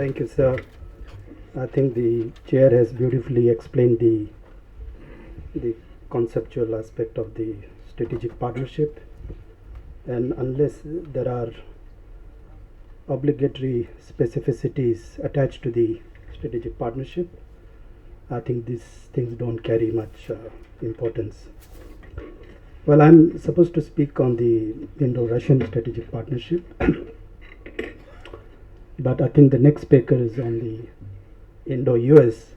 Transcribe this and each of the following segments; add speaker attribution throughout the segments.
Speaker 1: Thank you, sir. I think the chair has beautifully explained the conceptual aspect of the strategic partnership, and unless there are obligatory specificities attached to the strategic partnership, I think these things don't carry much importance. Well, I'm supposed to speak on the Indo-Russian strategic partnership, but I think the next speaker is on the Indo-US,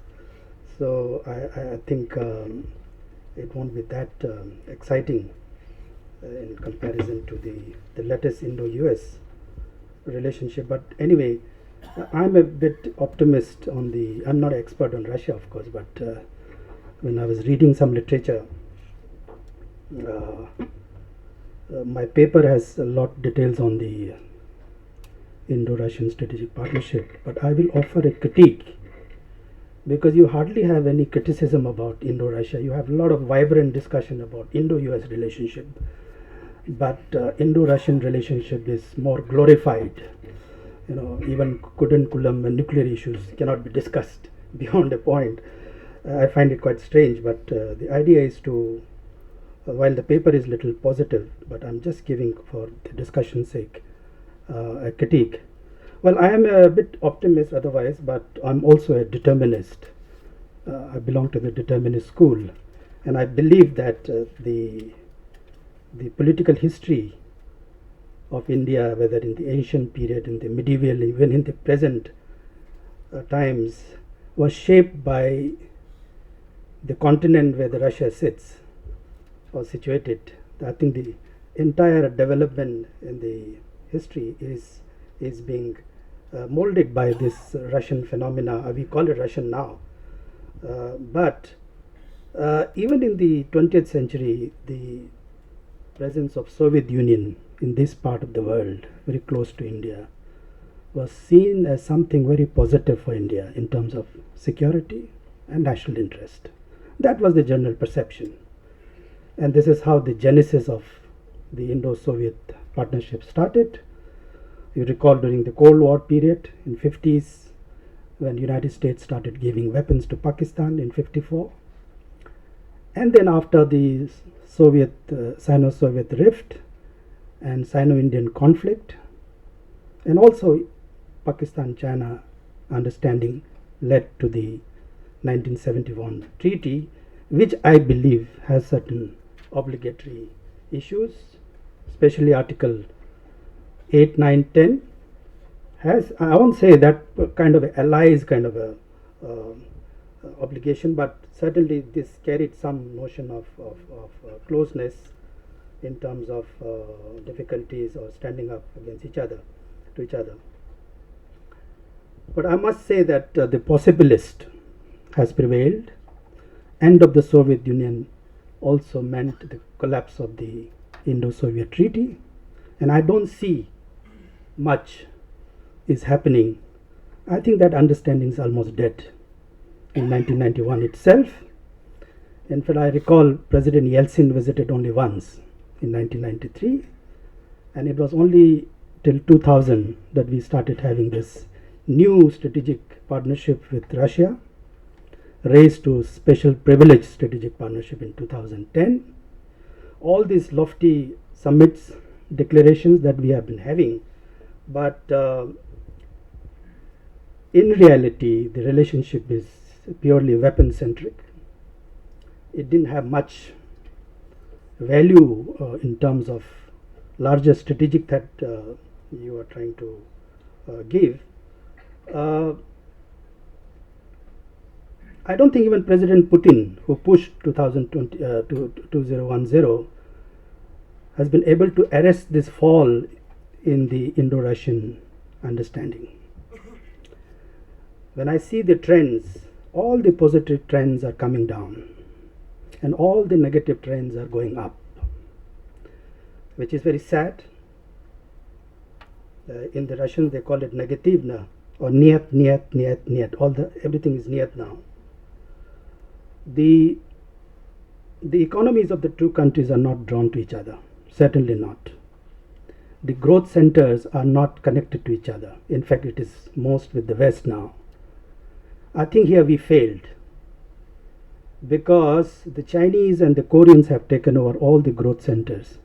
Speaker 1: so I think it won't be that exciting in comparison to the latest Indo-US relationship. But anyway, I'm a bit optimist on the, I'm not an expert on Russia, of course, but when I was reading some literature, my paper has a lot of details on the Indo-Russian strategic partnership, but I will offer a critique, because you hardly have any criticism about Indo-Russia. You have a lot of vibrant discussion about Indo-US relationship, but Indo-Russian relationship is more glorified. You know, even Kudankulam and nuclear issues cannot be discussed beyond a point. I find it quite strange, but the idea is to, while the paper is little positive, but I'm just giving, for the discussion's sake, a critique. Well, I am a bit optimist otherwise, but I'm also a determinist. I belong to the determinist school, and I believe that the political history of India, whether in the ancient period, in the medieval, even in the present times, was shaped by the continent where the Russia sits or situated. I think the entire development in the history is being molded by this Russian phenomena. We call it Russian now, but even in the 20th century, the presence of Soviet Union in this part of the world, very close to India, was seen as something very positive for India in terms of security and national interest. That was the general perception, and this is how the genesis of the Indo-Soviet partnership started. You recall during the Cold War period in 50s, when United States started giving weapons to Pakistan in 54, and then after the Soviet Sino-Soviet rift and Sino-Indian conflict, and also Pakistan-China understanding led to the 1971 treaty, which I believe has certain obligatory issues, especially Article 8, 9, 10 has, I won't say that kind of allies kind of a obligation, but certainly this carried some notion of closeness in terms of difficulties or standing up against each other, to each other. But I must say that the possibilist has prevailed. End of the Soviet Union also meant the collapse of the Indo-Soviet treaty, and I don't see much is happening. I think that understanding is almost dead in 1991 itself. In fact, I recall President Yeltsin visited only once in 1993, and it was only till 2000 that we started having this new strategic partnership with Russia, raised to special privileged strategic partnership in 2010. All these lofty summits, declarations that we have been having, but in reality the relationship is purely weapon centric. It didn't have much value in terms of larger strategic that you are trying to give. I don't think even President Putin, who pushed 2010, has been able to arrest this fall in the Indo-Russian understanding. When I see the trends, all the positive trends are coming down and all the negative trends are going up, which is very sad. In the Russian they call it negativna, or niet, niet, niet, niet. Everything is niet now. The economies of the two countries are not drawn to each other, certainly not. the growth centers are not connected to each other. In fact, it is most with the West now. I think here we failed because the Chinese and the Koreans have taken over all the growth centers,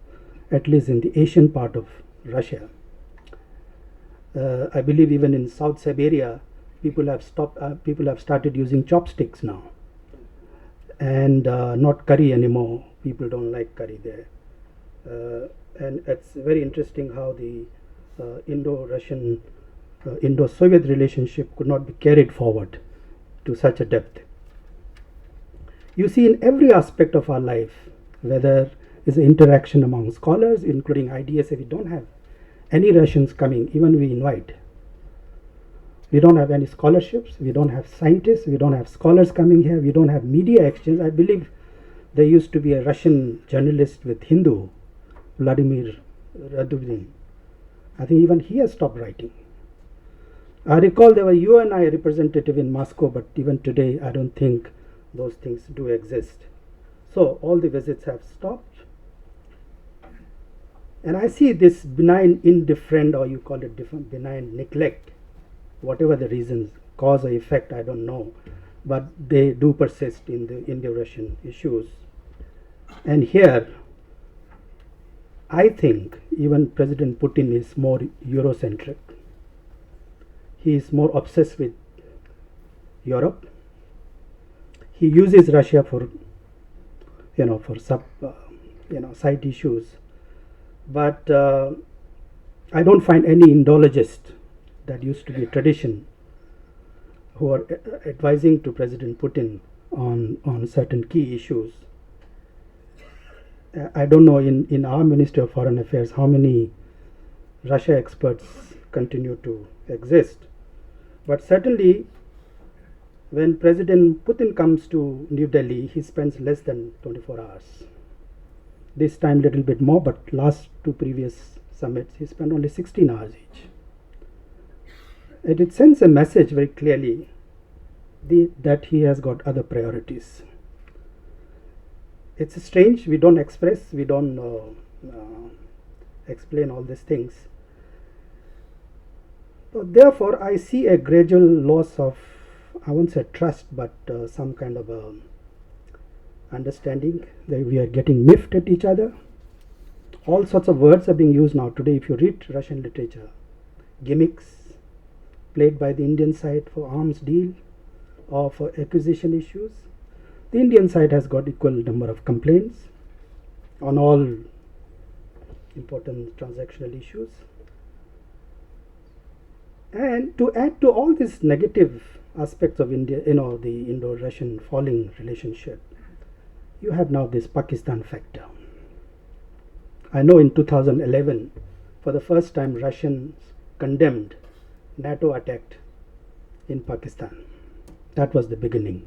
Speaker 1: at least in the Asian part of Russia. I believe even in South Siberia, people have started using chopsticks now, and not curry anymore. People don't like curry there. And it's very interesting how the Indo-Russian, Indo-Soviet relationship could not be carried forward to such a depth. You see, in every aspect of our life, whether it's an interaction among scholars, including IDSA, we don't have any Russians coming, even we invite. We don't have any scholarships, we don't have scientists, we don't have scholars coming here, we don't have media exchange. I believe there used to be a Russian journalist with Hindu, Vladimir Radudin. I think even he has stopped writing. I recall there were UNI representative in Moscow, but even today I don't think those things do exist. So all the visits have stopped. And I see this benign indifferent, or you call it benign neglect, whatever the reasons, cause or effect, I don't know, but they do persist in the Indo-Russian issues. And here, I think even President Putin is more Eurocentric. He is more obsessed with Europe. He uses Russia for, side issues. But I don't find any Indologist, that used to be a tradition, who are advising to President Putin on certain key issues. I don't know in our Ministry of Foreign Affairs how many Russia experts continue to exist. But certainly, when President Putin comes to New Delhi, he spends less than 24 hours. This time little bit more, but last two previous summits, he spent only 16 hours each. And it sends a message very clearly that he has got other priorities. It's strange, we don't express, we don't explain all these things. So therefore, I see a gradual loss of, I won't say trust, but some kind of understanding that we are getting miffed at each other. All sorts of words are being used now. Today, if you read Russian literature, gimmicks played by the Indian side for arms deal or for acquisition issues. The Indian side has got equal number of complaints on all important transactional issues. And to add to all these negative aspects of India, the Indo-Russian falling relationship, you have now this Pakistan factor. I know in 2011, for the first time, Russians condemned NATO attack in Pakistan. That was the beginning.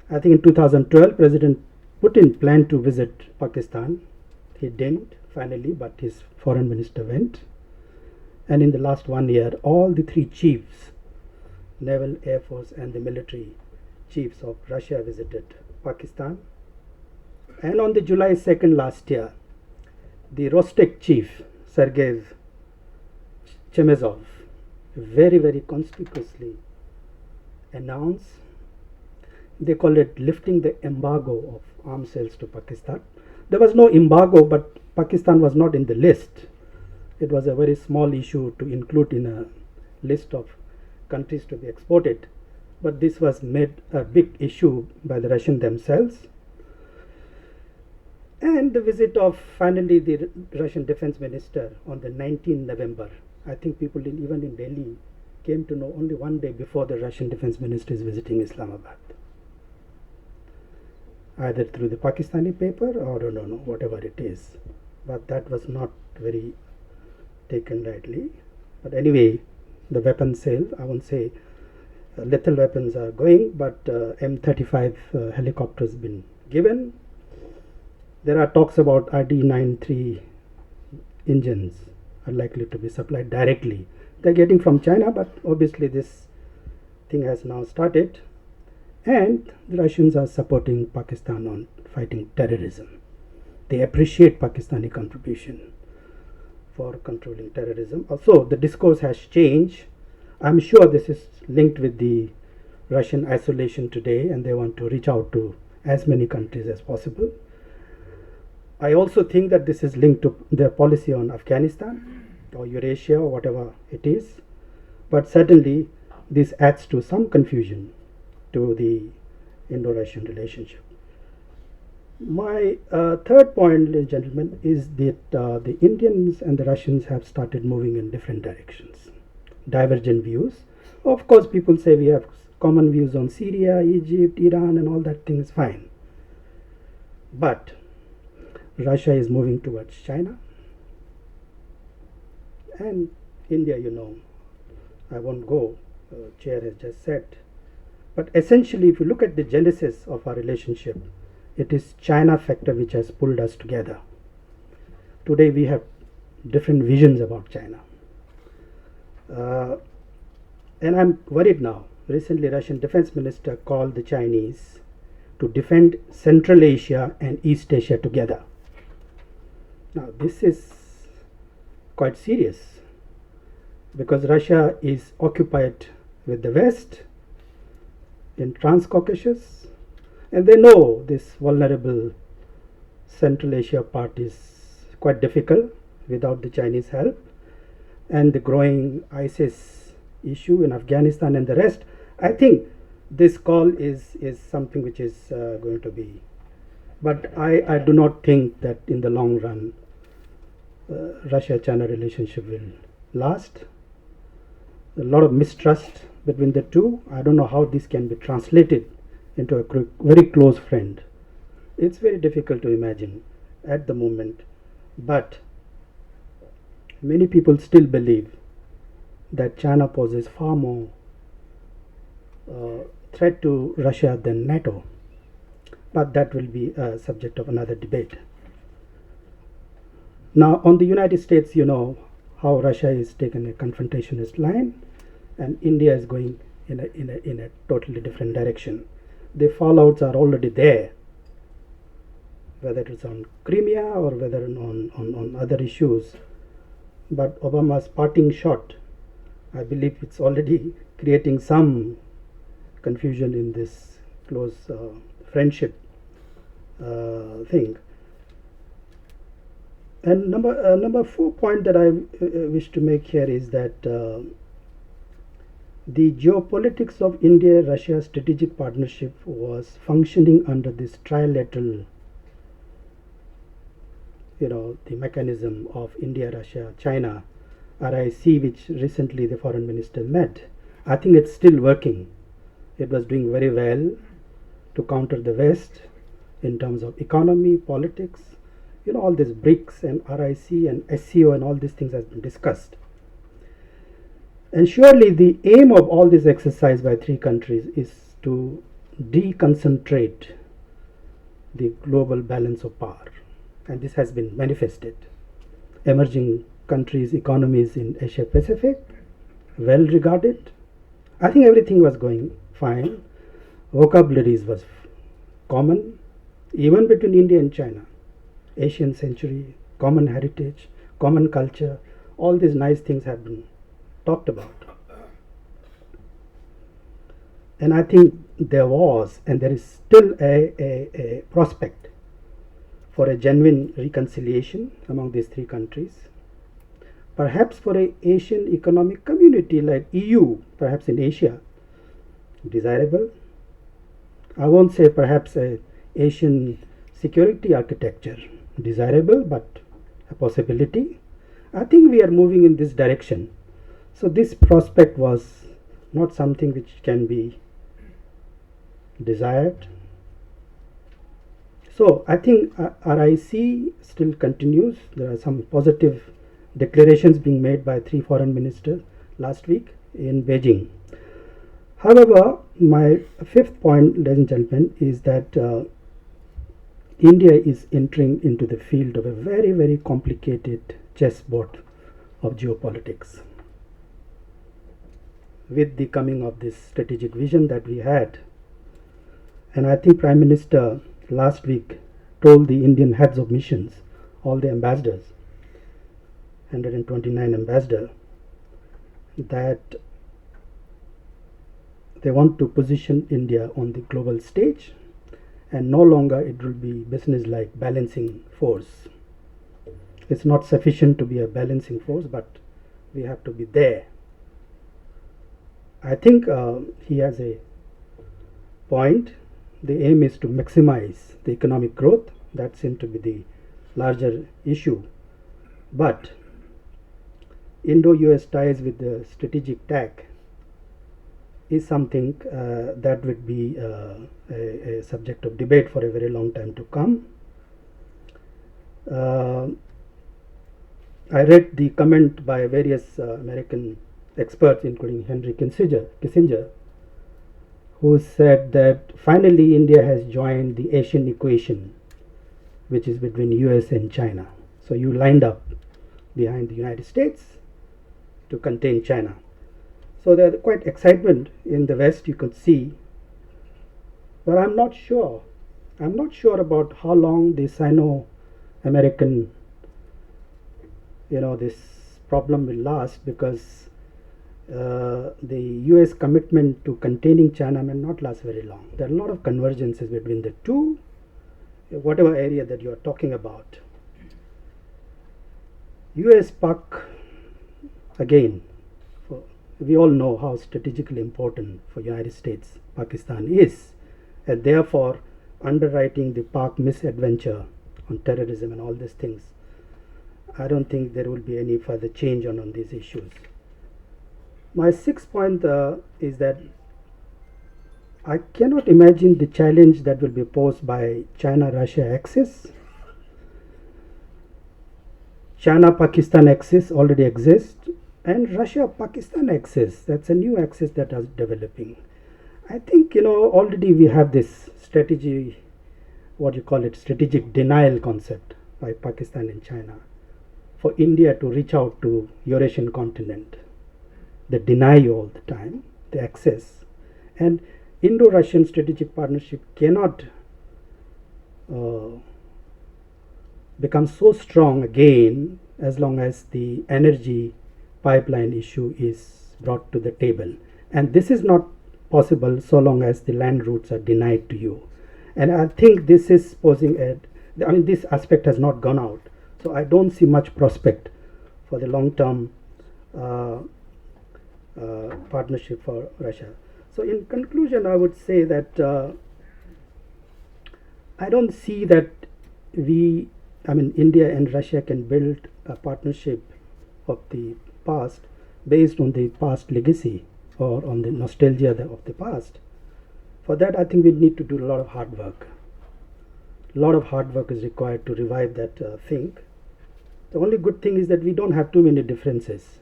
Speaker 1: I think in 2012, President Putin planned to visit Pakistan. He didn't finally, but his foreign minister went. And in the last 1 year, all the three chiefs, Naval, Air Force and the military chiefs of Russia visited Pakistan. And on the July 2nd last year, the Rostec chief, Sergei Chemezov, very, very conspicuously announced, they call it lifting the embargo of arms sales to Pakistan. There was no embargo, but Pakistan was not in the list. It was a very small issue to include in a list of countries to be exported. But this was made a big issue by the Russians themselves. And the visit of finally the Russian defense minister on the 19th November. I think people even in Delhi came to know only 1 day before the Russian defense minister is visiting Islamabad. Either through the Pakistani paper or I don't know, whatever it is. But that was not very taken lightly. But anyway, the weapon sale, I won't say lethal weapons are going, but M35 helicopters been given. There are talks about RD-93 engines are likely to be supplied directly. They're getting from China, but obviously this thing has now started. And the Russians are supporting Pakistan on fighting terrorism. They appreciate Pakistani contribution. for controlling terrorism. Also, the discourse has changed. I'm sure this is linked with the Russian isolation today, and they want to reach out to as many countries as possible. I also think that this is linked to their policy on Afghanistan or Eurasia or whatever it is. But certainly, this adds to some confusion to the Indo-Russian relationship. My third point, ladies and gentlemen, is that the Indians and the Russians have started moving in different directions, divergent views. Of course, people say we have common views on Syria, Egypt, Iran, and all that thing is fine. But Russia is moving towards China, and India, I won't go, Chair has just said. But essentially, if you look at the genesis of our relationship, it is China factor which has pulled us together. Today we have different visions about China. And I'm worried now. Recently, Russian defense minister called the Chinese to defend Central Asia and East Asia together. Now, this is quite serious because Russia is occupied with the West in Transcaucasus, and they know this vulnerable Central Asia part is quite difficult without the Chinese help, and the growing ISIS issue in Afghanistan and the rest. I think this call is something which is going to be, but I do not think that in the long run Russia-China relationship will last. A lot of mistrust between the two. I don't know how this can be translated into a very close friend. It's very difficult to imagine at the moment, but many people still believe that China poses far more threat to Russia than NATO, but that will be a subject of another debate. Now, on the United States, you know how Russia is taken a confrontationist line, and India is going in a totally different direction. The fallouts are already there, whether it's on Crimea or whether on other issues. But Obama's parting shot, I believe it's already creating some confusion in this close friendship thing. And number 4 point that I wish to make here is that the geopolitics of India-Russia strategic partnership was functioning under this trilateral, the mechanism of India, Russia, China, RIC, which recently the foreign minister met. I think it's still working. It was doing very well to counter the West in terms of economy, politics, all these BRICS and RIC and SCO and all these things has been discussed. And surely the aim of all this exercise by three countries is to deconcentrate the global balance of power. And this has been manifested. Emerging countries, economies in Asia Pacific, well regarded. I think everything was going fine. Vocabularies was common, even between India and China. Asian century, common heritage, common culture, all these nice things have been talked about. And I think there was, and there is still a prospect for a genuine reconciliation among these three countries. Perhaps for an Asian economic community like EU, perhaps in Asia, desirable. I won't say perhaps a Asian security architecture, desirable, but a possibility. I think we are moving in this direction. So this prospect was not something which can be desired. So I think RIC still continues. There are some positive declarations being made by three foreign ministers last week in Beijing. However, my fifth point, ladies and gentlemen, is that India is entering into the field of a very, very complicated chessboard of geopolitics. With the coming of this strategic vision that we had, and I think Prime Minister last week told the Indian heads of missions, all the ambassadors, 129 ambassador, that they want to position India on the global stage, and no longer it will be business like balancing force. It's not sufficient to be a balancing force, but we have to be there. I think he has a point. The aim is to maximize the economic growth. That seems to be the larger issue. But Indo-US ties with the strategic tack is something that would be a subject of debate for a very long time to come. I read the comment by various American experts, including Henry Kissinger, who said that finally India has joined the Asian equation, which is between US and China. So you lined up behind the United States to contain China. So there's quite excitement in the West, you could see. But I'm not sure. I'm not sure about how long the Sino-American, this problem will last, because the US commitment to containing China may not last very long. There are a lot of convergences between the two, whatever area that you are talking about. US-Pak, again, we all know how strategically important for United States Pakistan is, and therefore underwriting the Pak misadventure on terrorism and all these things, I don't think there will be any further change on these issues. My sixth point is that I cannot imagine the challenge that will be posed by China-Russia axis. China-Pakistan axis already exists, and Russia-Pakistan axis, that's a new axis that is developing. I think, already we have this strategy, strategic denial concept by Pakistan and China for India to reach out to Eurasian continent. They deny you all the time the access, and Indo-Russian strategic partnership cannot become so strong again as long as the energy pipeline issue is brought to the table, and this is not possible so long as the land routes are denied to you. And I think this is posing this aspect has not gone out, so I don't see much prospect for the long-term partnership for Russia. So in conclusion, I would say that I don't see that India and Russia can build a partnership of the past based on the past legacy or on the nostalgia of the past. For that, I think we need to do a lot of hard work. A lot of hard work is required to revive that thing. The only good thing is that we don't have too many differences.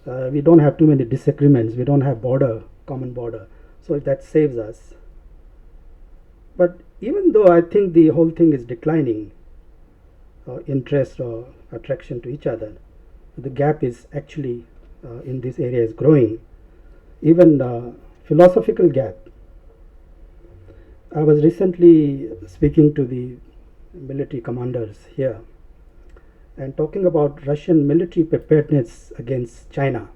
Speaker 1: We don't have too many disagreements. We don't have common border. So that saves us. But even though I think the whole thing is declining, interest or attraction to each other, the gap is actually in this area is growing. Even philosophical gap. I was recently speaking to the military commanders here and talking about Russian military preparedness against China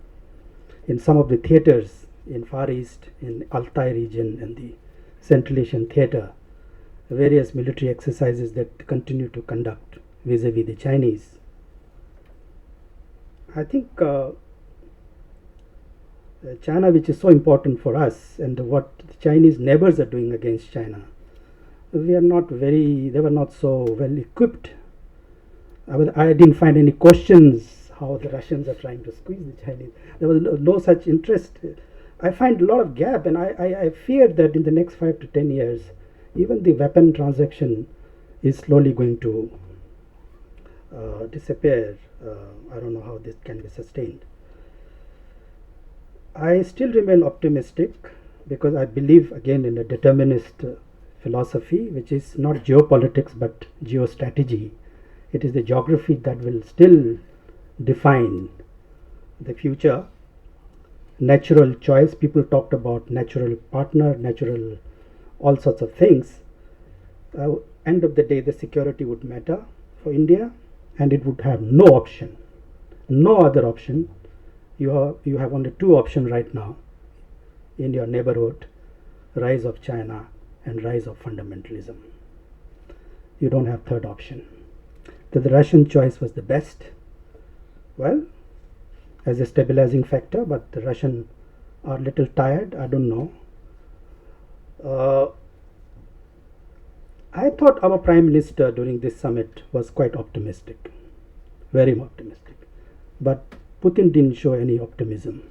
Speaker 1: in some of the theaters in Far East, in Altai region and the Central Asian theater, various military exercises that continue to conduct vis-a-vis the Chinese. I think China, which is so important for us, and what the Chinese neighbors are doing against China, they were not so well equipped. I didn't find any questions how the Russians are trying to squeeze the Chinese. There was no such interest. I find a lot of gap, and I fear that in the next 5 to 10 years, even the weapon transaction is slowly going to disappear. I don't know how this can be sustained. I still remain optimistic because I believe again in a determinist philosophy, which is not geopolitics but geostrategy. It is the geography that will still define the future. Natural choice, people talked about natural partner, natural all sorts of things. End of the day, the security would matter for India, and it would have no option, no other option. You have only two options right now in your neighborhood: rise of China and rise of fundamentalism. You don't have third option. That the Russian choice was the best, well, as a stabilizing factor, but the Russian are little tired, I don't know. I thought our Prime Minister during this summit was quite optimistic, very optimistic. But Putin didn't show any optimism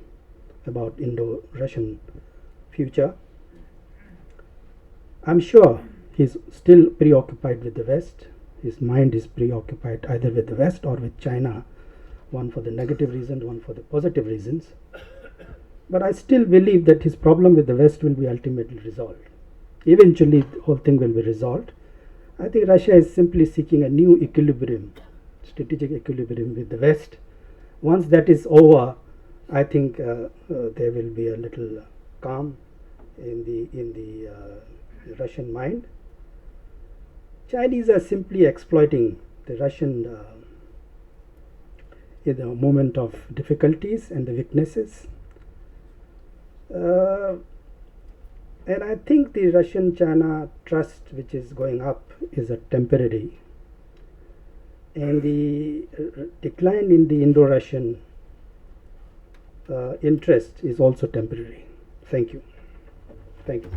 Speaker 1: about Indo-Russian future. I'm sure he's still preoccupied with the West. His mind is preoccupied either with the West or with China, one for the negative reasons, one for the positive reasons. But I still believe that his problem with the West will be ultimately resolved. Eventually, the whole thing will be resolved. I think Russia is simply seeking a new equilibrium, strategic equilibrium with the West. Once that is over, I think there will be a little calm in the Russian mind. Chinese are simply exploiting the Russian in the moment of difficulties and the weaknesses. And I think the Russian-China trust, which is going up, is a temporary, and the decline in the Indo-Russian interest is also temporary. Thank you. Thank you.